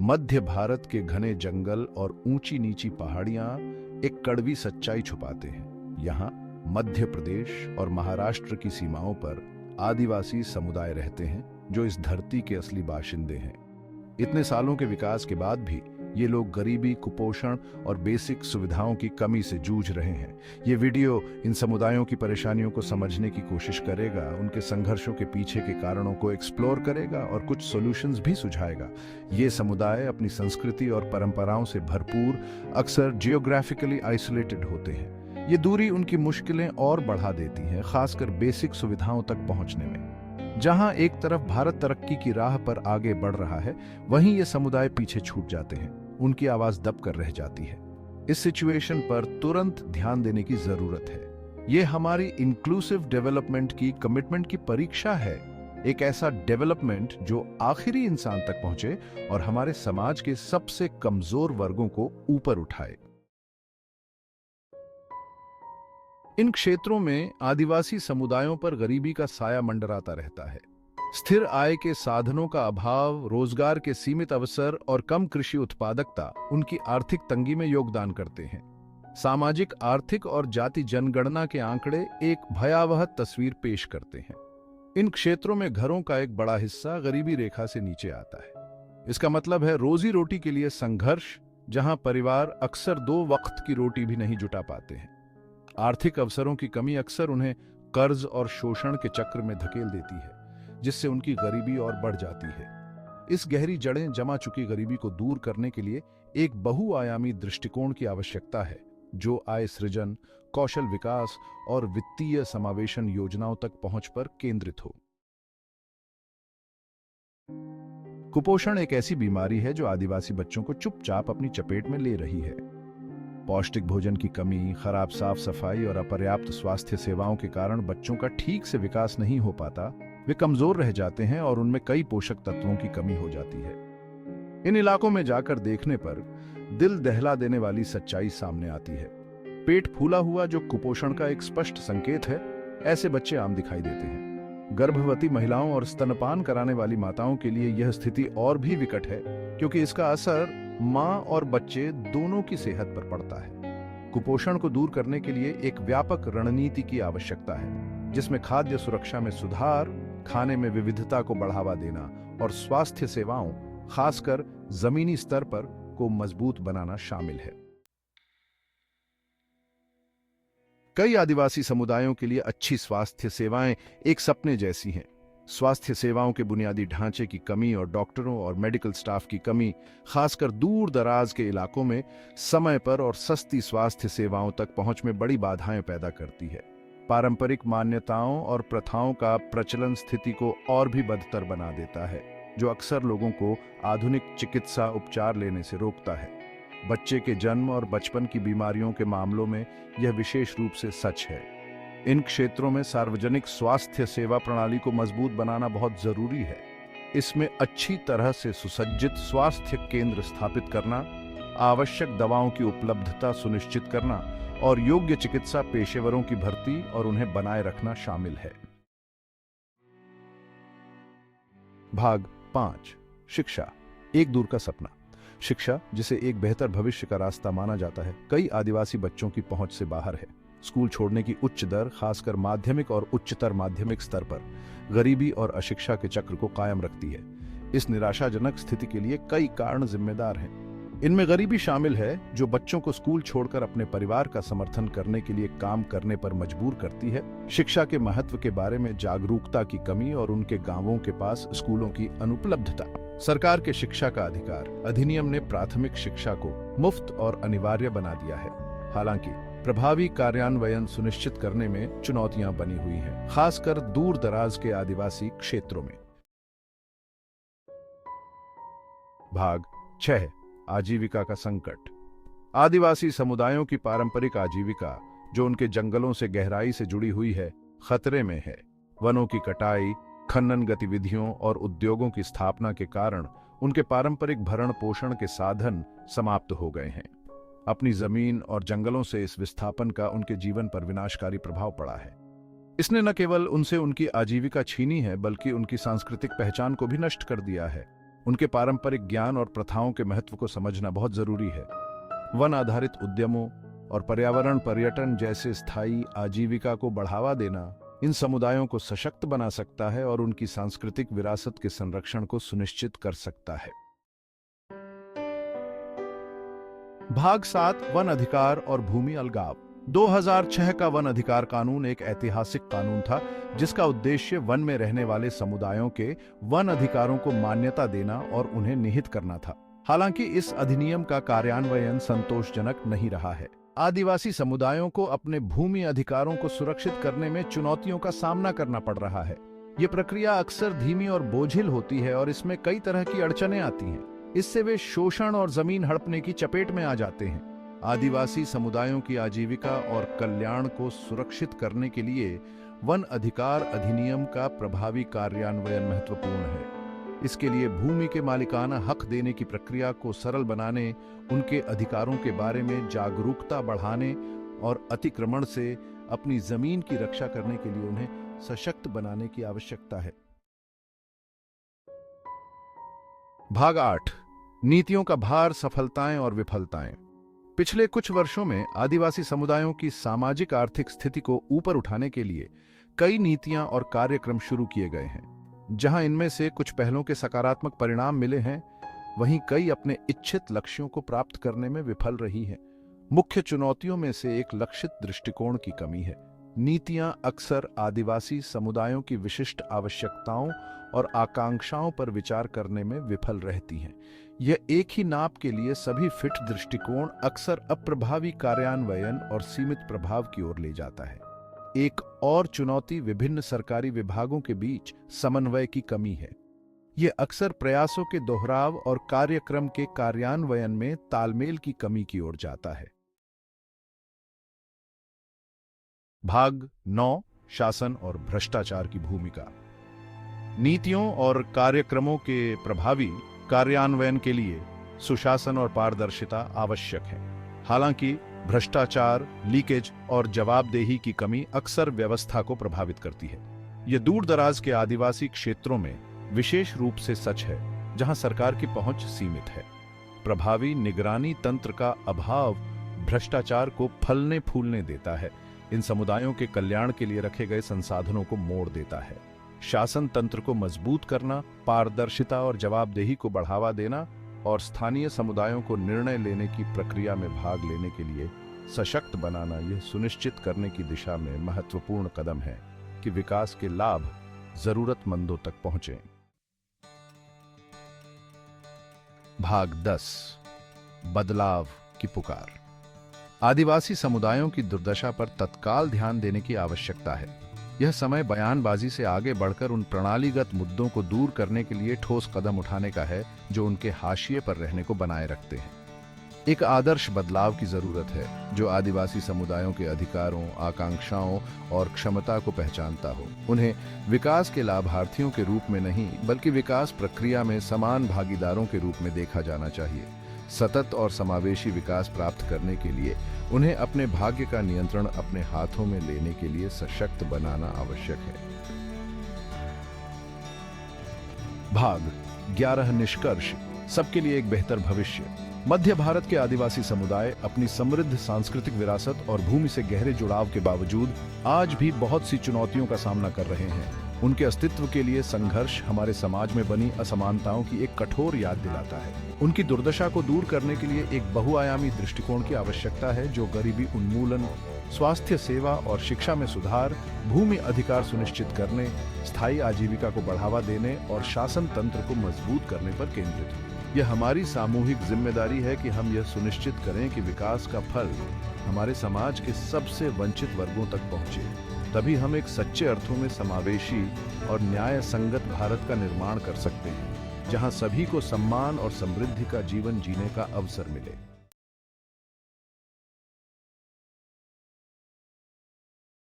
मध्य भारत के घने जंगल और ऊंची नीची पहाड़ियां एक कड़वी सच्चाई छुपाते हैं। यहाँ मध्य प्रदेश और महाराष्ट्र की सीमाओं पर आदिवासी समुदाय रहते हैं जो इस धरती के असली बाशिंदे हैं। इतने सालों के विकास के बाद भी ये लोग गरीबी, कुपोषण और बेसिक सुविधाओं की कमी से जूझ रहे हैं। ये वीडियो इन समुदायों की परेशानियों को समझने की कोशिश करेगा, उनके संघर्षों के पीछे के कारणों को एक्सप्लोर करेगा और कुछ सॉल्यूशंस भी सुझाएगा। ये समुदाय अपनी संस्कृति और परंपराओं से भरपूर, अक्सर जियोग्राफिकली आइसोलेटेड होते हैं। ये दूरी उनकी मुश्किलें और बढ़ा देती है, खासकर बेसिक सुविधाओं तक पहुंचने में। जहां एक तरफ भारत तरक्की की राह पर आगे बढ़ रहा है, वहीं ये समुदाय पीछे छूट जाते हैं, उनकी आवाज दबकर रह जाती है। इस सिचुएशन पर तुरंत ध्यान देने की जरूरत है। ये हमारी इंक्लूसिव डेवलपमेंट की कमिटमेंट की परीक्षा है, एक ऐसा डेवलपमेंट जो आखिरी इंसान तक पहुंचे और हमारे समाज के सबसे कमजोर वर्गों को ऊपर उठाए। इन क्षेत्रों में आदिवासी समुदायों पर गरीबी का साया मंडराता रहता है। स्थिर आय के साधनों का अभाव, रोजगार के सीमित अवसर और कम कृषि उत्पादकता उनकी आर्थिक तंगी में योगदान करते हैं। सामाजिक, आर्थिक और जाति जनगणना के आंकड़े एक भयावह तस्वीर पेश करते हैं। इन क्षेत्रों में घरों का एक बड़ा हिस्सा गरीबी रेखा से नीचे आता है। इसका मतलब है रोजी रोटी के लिए संघर्ष, जहां परिवार अक्सर 2 वक्त की रोटी भी नहीं जुटा पाते हैं। आर्थिक अवसरों की कमी अक्सर उन्हें कर्ज और शोषण के चक्र में धकेल देती है, जिससे उनकी गरीबी और बढ़ जाती है। इस गहरी जड़ें जमा चुकी गरीबी को दूर करने के लिए एक बहुआयामी दृष्टिकोण की आवश्यकता है, जो आय सृजन, कौशल विकास और वित्तीय समावेशन योजनाओं तक पहुंच पर केंद्रित हो। कुपोषण एक ऐसी बीमारी है जो आदिवासी बच्चों को चुपचाप अपनी चपेट में ले रही है। पौष्टिक भोजन की कमी, खराब साफ सफाई और अपर्याप्त स्वास्थ्य सेवाओं के कारण बच्चों का ठीक से विकास नहीं हो पाता। वे कमजोर रह जाते हैं और उनमें कई पोषक तत्वों की कमी हो जाती है। इन इलाकों में जाकर देखने पर दिल दहला देने वाली सच्चाई सामने आती है। पेट फूला हुआ, जो कुपोषण का एक स्पष्ट संकेत है, ऐसे बच्चे आम दिखाई देते हैं। गर्भवती महिलाओं और स्तनपान कराने वाली माताओं के लिए यह स्थिति और भी विकट है, क्योंकि इसका असर मां और बच्चे दोनों की सेहत पर पड़ता है। कुपोषण को दूर करने के लिए एक व्यापक रणनीति की आवश्यकता है, जिसमें खाद्य सुरक्षा में सुधार, खाने में विविधता को बढ़ावा देना और स्वास्थ्य सेवाओं, खासकर जमीनी स्तर पर, को मजबूत बनाना शामिल है। कई आदिवासी समुदायों के लिए अच्छी स्वास्थ्य सेवाएं एक सपने जैसी हैं। स्वास्थ्य सेवाओं के बुनियादी ढांचे की कमी और डॉक्टरों और मेडिकल स्टाफ की कमी, खासकर दूर दराज के इलाकों में समय पर और सस्ती स्वास्थ्य सेवाओं तक पहुंच में बड़ी बाधाएं पैदा करती है। पारंपरिक मान्यताओं और प्रथाओं का प्रचलन स्थिति को और भी बदतर बना देता है, जो अक्सर लोगों को आधुनिक चिकित्सा उपचार लेने से रोकता है। बच्चे के जन्म और बचपन की बीमारियों के मामलों में यह विशेष रूप से सच है। इन क्षेत्रों में सार्वजनिक स्वास्थ्य सेवा प्रणाली को मजबूत बनाना बहुत जरूरी है। इसमें अच्छी तरह से सुसज्जित स्वास्थ्य केंद्र स्थापित करना, आवश्यक दवाओं की उपलब्धता सुनिश्चित करना और योग्य चिकित्सा पेशेवरों की भर्ती और उन्हें बनाए रखना शामिल है। भाग 5, शिक्षा, एक दूर का सपना। शिक्षा, जिसे एक बेहतर भविष्य का रास्ता माना जाता है, कई आदिवासी बच्चों की पहुंच से बाहर है। स्कूल छोड़ने की उच्च दर, खासकर माध्यमिक और उच्चतर माध्यमिक स्तर पर, गरीबी और अशिक्षा के चक्र को कायम रखती है। इस निराशाजनक स्थिति के लिए कई कारण जिम्मेदार हैं। इनमें गरीबी शामिल है, जो बच्चों को स्कूल छोड़कर अपने परिवार का समर्थन करने के लिए काम करने पर मजबूर करती है। शिक्षा के महत्व के बारे में जागरूकता की कमी और उनके गांवों के पास स्कूलों की अनुपलब्धता। सरकार के शिक्षा का अधिकार अधिनियम ने प्राथमिक शिक्षा को मुफ्त और अनिवार्य बना दिया है। हालांकि प्रभावी कार्यान्वयन सुनिश्चित करने में चुनौतियां बनी हुई हैं, खासकर दूर दराज के आदिवासी क्षेत्रों में। भाग 6, आजीविका का संकट। आदिवासी समुदायों की पारंपरिक आजीविका, जो उनके जंगलों से गहराई से जुड़ी हुई है, खतरे में है। वनों की कटाई, खनन गतिविधियों और उद्योगों की स्थापना के कारण उनके पारंपरिक भरण पोषण के साधन समाप्त हो गए हैं। अपनी जमीन और जंगलों से इस विस्थापन का उनके जीवन पर विनाशकारी प्रभाव पड़ा है। इसने न केवल उनसे उनकी आजीविका छीनी है, बल्कि उनकी सांस्कृतिक पहचान को भी नष्ट कर दिया है। उनके पारंपरिक ज्ञान और प्रथाओं के महत्व को समझना बहुत जरूरी है। वन आधारित उद्यमों और पर्यावरण पर्यटन जैसे स्थायी आजीविका को बढ़ावा देना इन समुदायों को सशक्त बना सकता है और उनकी सांस्कृतिक विरासत के संरक्षण को सुनिश्चित कर सकता है। भाग 7 वन अधिकार और भूमि अलगाव। 2006 का वन अधिकार कानून एक ऐतिहासिक कानून था जिसका उद्देश्य वन में रहने वाले समुदायों के वन अधिकारों को मान्यता देना और उन्हें निहित करना था। हालांकि इस अधिनियम का कार्यान्वयन संतोषजनक नहीं रहा है। आदिवासी समुदायों को अपने भूमि अधिकारों को सुरक्षित करने में चुनौतियों का सामना करना पड़ रहा है। ये प्रक्रिया अक्सर धीमी और बोझिल होती है और इसमें कई तरह की अड़चनें आती हैं। इससे वे शोषण और जमीन हड़पने की चपेट में आ जाते हैं। आदिवासी समुदायों की आजीविका और कल्याण को सुरक्षित करने के लिए वन अधिकार अधिनियम का प्रभावी कार्यान्वयन महत्वपूर्ण है। इसके लिए भूमि के मालिकाना हक देने की प्रक्रिया को सरल बनाने, उनके अधिकारों के बारे में जागरूकता बढ़ाने और अतिक्रमण से अपनी जमीन की रक्षा करने के लिए उन्हें सशक्त बनाने की आवश्यकता है। भाग 8 नीतियों का भार, सफलताएं और विफलताएं। पिछले कुछ वर्षों में आदिवासी समुदायों की सामाजिक आर्थिक स्थिति को ऊपर उठाने के लिए कई नीतियां और कार्यक्रम शुरू किए गए हैं। जहां इनमें से कुछ पहलों के सकारात्मक परिणाम मिले हैं, वहीं कई अपने इच्छित लक्ष्यों को प्राप्त करने में विफल रही हैं। मुख्य चुनौतियों में से एक लक्षित दृष्टिकोण की कमी है। नीतियां अक्सर आदिवासी समुदायों की विशिष्ट आवश्यकताओं और आकांक्षाओं पर विचार करने में विफल रहती हैं। यह एक ही नाप के लिए सभी फिट दृष्टिकोण अक्सर अप्रभावी कार्यान्वयन और सीमित प्रभाव की ओर ले जाता है। एक और चुनौती विभिन्न सरकारी विभागों के बीच समन्वय की कमी है। यह अक्सर प्रयासों के दोहराव और कार्यक्रम के कार्यान्वयन में तालमेल की कमी की ओर जाता है। भाग 9 शासन और भ्रष्टाचार की भूमिका। नीतियों और कार्यक्रमों के प्रभावी कार्यान्वयन के लिए सुशासन और पारदर्शिता आवश्यक है। हालांकि भ्रष्टाचार, लीकेज और जवाबदेही की कमी अक्सर व्यवस्था को प्रभावित करती है। यह दूर दराज के आदिवासी क्षेत्रों में विशेष रूप से सच है, जहां सरकार की पहुंच सीमित है। प्रभावी निगरानी तंत्र का अभाव भ्रष्टाचार को फलने फूलने देता है। इन समुदायों के कल्याण के लिए रखे गए संसाधनों को मोड़ देता है। शासन तंत्र को मजबूत करना, पारदर्शिता और जवाबदेही को बढ़ावा देना और स्थानीय समुदायों को निर्णय लेने की प्रक्रिया में भाग लेने के लिए सशक्त बनाना, यह सुनिश्चित करने की दिशा में महत्वपूर्ण कदम है कि विकास के लाभ जरूरतमंदों तक पहुंचे। भाग 10 बदलाव की पुकार। आदिवासी समुदायों की दुर्दशा पर तत्काल ध्यान देने की आवश्यकता है। यह समय बयानबाजी से आगे बढ़कर उन प्रणालीगत मुद्दों को दूर करने के लिए ठोस कदम उठाने का है जो उनके हाशिए पर रहने को बनाए रखते हैं। एक आदर्श बदलाव की जरूरत है जो आदिवासी समुदायों के अधिकारों, आकांक्षाओं और क्षमता को पहचानता हो। उन्हें विकास के लाभार्थियों के रूप में नहीं, बल्कि विकास प्रक्रिया में समान भागीदारों के रूप में देखा जाना चाहिए। सतत और समावेशी विकास प्राप्त करने के लिए उन्हें अपने भाग्य का नियंत्रण अपने हाथों में लेने के लिए सशक्त बनाना आवश्यक है। भाग 11 निष्कर्ष, सबके लिए एक बेहतर भविष्य। मध्य भारत के आदिवासी समुदाय अपनी समृद्ध सांस्कृतिक विरासत और भूमि से गहरे जुड़ाव के बावजूद आज भी बहुत सी चुनौतियों का सामना कर रहे हैं। उनके अस्तित्व के लिए संघर्ष हमारे समाज में बनी असमानताओं की एक कठोर याद दिलाता है। उनकी दुर्दशा को दूर करने के लिए एक बहुआयामी दृष्टिकोण की आवश्यकता है जो गरीबी उन्मूलन, स्वास्थ्य सेवा और शिक्षा में सुधार, भूमि अधिकार सुनिश्चित करने, स्थायी आजीविका को बढ़ावा देने और शासन तंत्र को मजबूत करने पर केंद्रित है। यह हमारी सामूहिक जिम्मेदारी है कि हम यह सुनिश्चित करें कि विकास का फल हमारे समाज के सबसे वंचित वर्गों तक पहुंचे। तभी हम एक सच्चे अर्थों में समावेशी और न्याय संगत भारत का निर्माण कर सकते हैं, जहां सभी को सम्मान और समृद्धि का जीवन जीने का अवसर मिले।